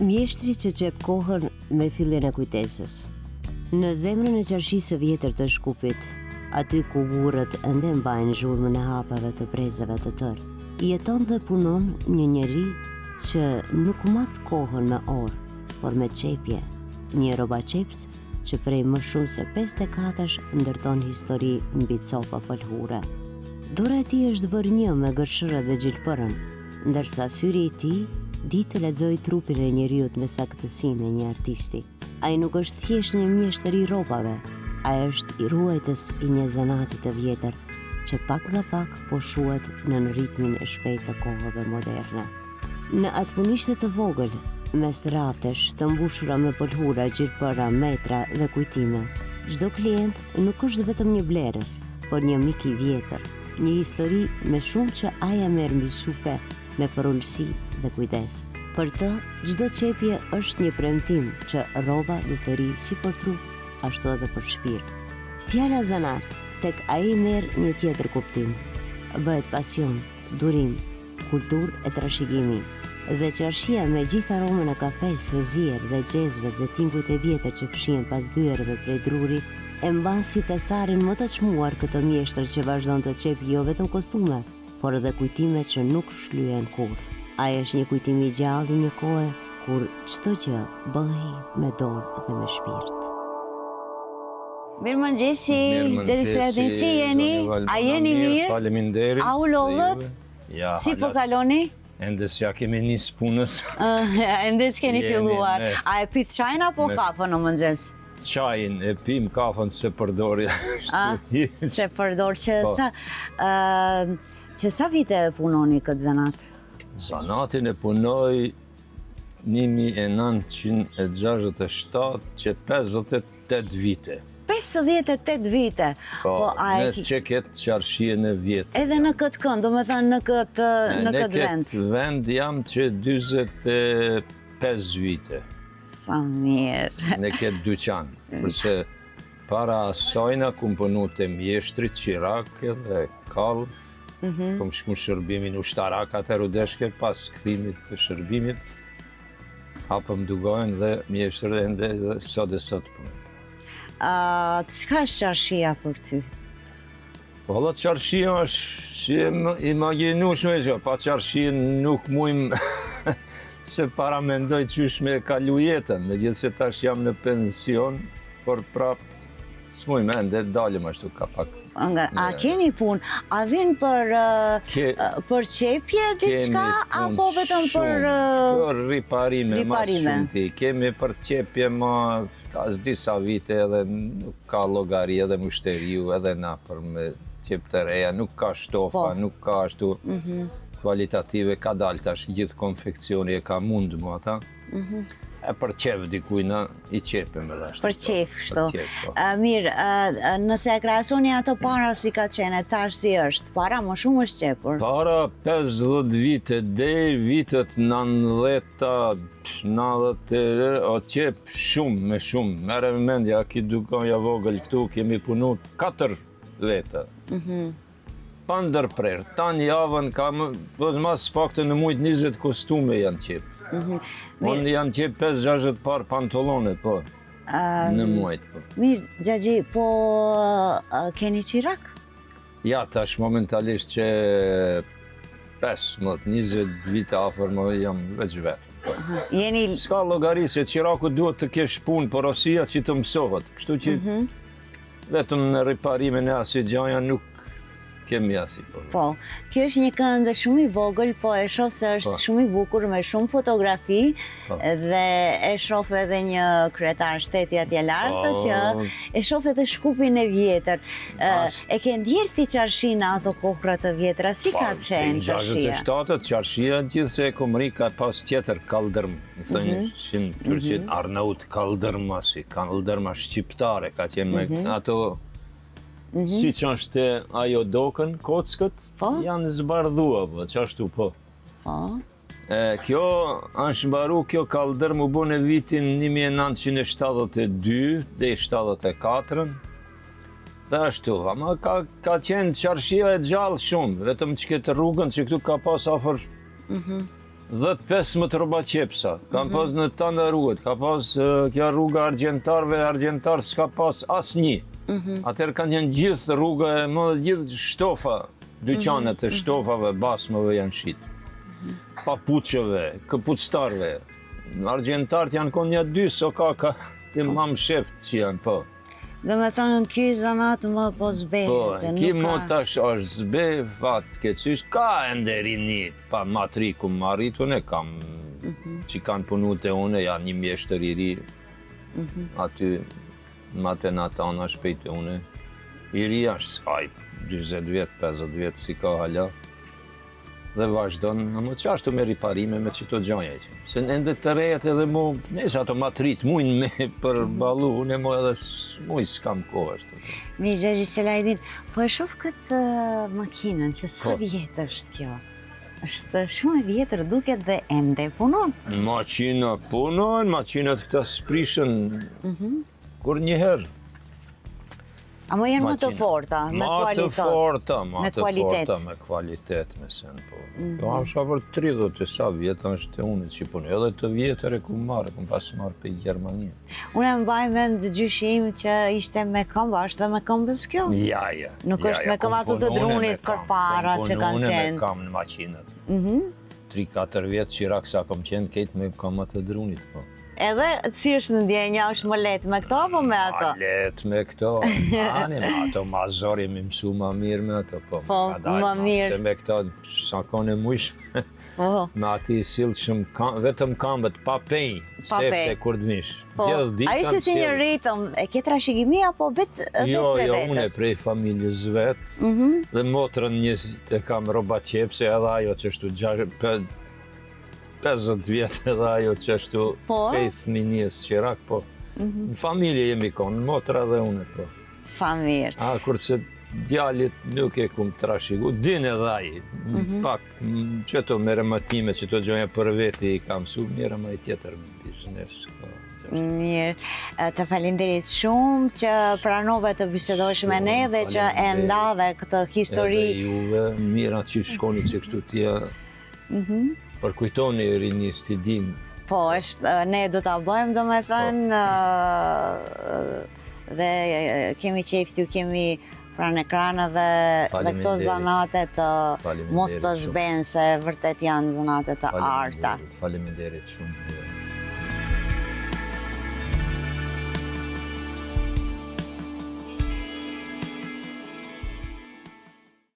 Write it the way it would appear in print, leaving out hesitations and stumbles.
Mjeshtri që qep kohën me fillin e kujtesës. Në zemrën e qarqisë së vjetër të Shkupit, aty ku burrët ende mbajnë zhurmën e hapave të brezave të tërë, jeton dhe punon një njeri që nuk mat kohën me orë, por me qepje, një robaçeps që prej më shumë se 5 dekadash ndërton histori mbi copa pëlhure. Dora e tij është vërnjë me gërshërë dhe gjilpërën, ndërsa syri i tij di të lexoj trupin e njeriut me saktësinë e një artisti. Ai nuk është thjesht një mjeshtër i rropave, ai është i ruajtës i një zanati të vjetër, që pak nga pak po shuhet në ritmin e shpejtë të kohëve moderne. Në atë punishte të vogël, mes raftesh të mbushura me pëlhura, gjilpëra, metra dhe kujtime, çdo klient nuk është vetëm një blerës, por një mik i vjetër, një histori me shumë që ai e merr mbi supe me përullësi dhe kujdes. Për të, çdo qepje është një premtim që rroba do të ri si për trup, ashtu edhe për shpirt. Fjala zanat tek ai merr një tjetër kuptim. Bëhet pasion, durim, kulturë e trashëgimi. Dhe qarshia me gjithë aromën e kafes, së zier dhe xhezve dhe tingujt e vjetër që fshihen pas dyerve prej druri, e mban si thesarin më të çmuar këtë mjeshtër që vazhdon të qep jo vetëm kostume, por edhe kujtime që nuk shlyen kurrë. Ai është një kujtim i gjallë i një kohe kur çdo gjë bëhej me dorë dhe me shpirt. Mirëmëngjesi, Gjelisretin, si jeni? A jeni mirë? Faleminderit. A u lodhët? Ja, si po kaloni? Ende s'ja kemi nis punës. Ende s'keni filluar. A e pit çajin apo kafën në mëngjes? Çajin e pim, kafën se përdor. Se përdor që sa... Që sa vite punoni këtë zanat? Zanatin e punoj 1967, që 58 vite. 58 vite? Me që ketë qarshien e vjetë. Edhe në këtë kënd, do me thënë në këtë vend? Në këtë vend jam që 25 vite. Sa mirë. Në këtë dyqan, përse para asajna kum punu të mjeshtrit, qirak dhe kalb, kom shku shërbimin ushtarak atër u deshke pas këthimit të shërbimit, hapëm dugojnë dhe mjeshtër ende dhe sot punë. Çka është qarshia për ty? Valla qarshia është që imaginushme që, pa qarshia nuk mujmë se para mendoj qysh me kalu jetën, me gjithë se tash jam në pension, por prap s'mujmë ende dalim ashtu ka pak. A keni punë? A vinë për qepje diçka, apo vetëm për... Për riparime, ma shumëti. Kemi për qepje ma ka disa vite edhe nuk ka logari edhe mushteriu edhe na për me qep të reja, nuk ka shtofa, nuk ka ashtu kvalitative, ka dalë tash gjithë konfekcioni e ka mundë mu ata. E për qef dikujna i qepim edhe ashtu. Për qef, shto. Mirë, nëse e krahasoni ato para si ka qene, tash si është? Para më shumë është qepur? Para 50 vite, deri vitet 90, o qep shumë me shumë. Mere me mendja, ki dukonja vogël këtu, kemi punu 4 vete. Pa ndërprer, tanë javën ka mas pakte në mujt 20 kostume janë qep. Unë janë qep 5-6 par pantolone, po, në muajt, po. Mirë, Gjagji, po keni qirak? Ja, tash momentalisht që 15-20 vite afer më jam veç vetë. Ska logari se qiraku duhet të kesh punë, porosia që të mësohet. Kështu që vetëm në riparime në asi gjaja nuk kemi asi. Po, kjo është një kënd shumë i vogël, po e shoh se është shumë i bukur me shumë fotografi dhe e shoh edhe një kryetar shteti atje lart që e shoh edhe Shkupin e vjetër. E ke ndjer ti qarshin ato kohra të vjetra, si ka qenë qarshia? 67-ët qarshia gjithë se e komri ka pas tjetër kaldërm, i thënë shinë Turqit Arnaut kaldërma si, kaldërma shqiptare ka qenë me ato. Si që është ajo dokën, kockët, janë zbardhua, që ashtu po. Kjo është baru, kjo kaldërm u bo në vitin 1972 dhe 74. Dhe ashtu, ama ka qenë qarshia e gjallë shumë, vetëm që këtë rrugën që këtu ka pas afer 10-15 rroba qepsa, kam pas në Tandaruet, ka pas kjo rruga argjentar s'ka pas asnjë. Atëherë kanë qenë gjithë rruga e madhe, gjithë shtofa, dyqanet e shtofave, basmave janë shit. Papuçeve, këpuctarve. Argjentarët janë konë një 2 sokaka të mam sheft që janë, po. Dhe me thënë, ky zanat më po zbehet. Po, ki mo tash është zbe, fat keqësisht, ka ende rini, pa matriku më arritu, ne kam, që kanë punu të une, janë një mjeshtër i ri, aty, matenatana shpejt e une, i ri është, 20 vjetë, 50 vjetë, si ka hala, dhe vazhdon, në më qashtu me riparime me qëto gjanja që. Se ende të rejet edhe mu, nëse ato matrit mujnë me përbalu, unë mu edhe mujnë s'kam kohë ashtu. Mi Gjergj Selajdin, po e shoh këtë makinën që sa vjetë është kjo? Është shumë e vjetër duket dhe ende punon. Maqina punon, maqinat këta s'prishën kur njëherë. A më janë më të forta, me kualitet? Me kvalitet, me sen, po. Jo, është për 30 e sa vjetë është e unë që punë, edhe të vjetër e ku pas marrë për Gjermania. Unë e mbaj mend gjyshim që ishte me këmbë, është dhe me këmbës kjo? Ja. Nuk është me këmbë ato të drunit përpara që kanë qenë? Me kam në maqinat. 3-4 vjetë që raksa kom qenë kejt me këmbë të drunit, po. Edhe, si është në ndjenja, është më letë me këto apo me ato? Letë me këto, ato ma zori mi mësu ma mirë me ato, po. Ma mirë. Se me këto, sa kone mujshme, me ati silë shumë, vetëm kambët, pa pej, sefte kur dëmish. A ishte si një ritëm, e ke trashëgimi apo vetë prej vetës? Jo, unë e prej familjes vetë, dhe motrën një të kam roba qepse, edhe ajo që është 50 vjetë edhe ajo që është pejth minjes qirak, po. Në familje jemi konë, në motra dhe une, po. Sa mirë. Kurse djallit nuk e kumë trashigu, din edhe aji. Pak, qëto me rematime, qëto gjonja për veti i kam su, mirë ma i tjetër biznes. Mirë, të falenderit shumë që pranove të bisedosh me ne dhe që e ndave këtë histori. Edhe juve, mira që shkoni që kështu tja, përkujtoni rinis t'i din. Po, ne do t'a bëjmë, do me thënë, dhe kemi qefti, kemi pranë ekranëve dhe këto zanate të mos të zbenë, se vërtet janë zanate të arta. Faleminderit shumë.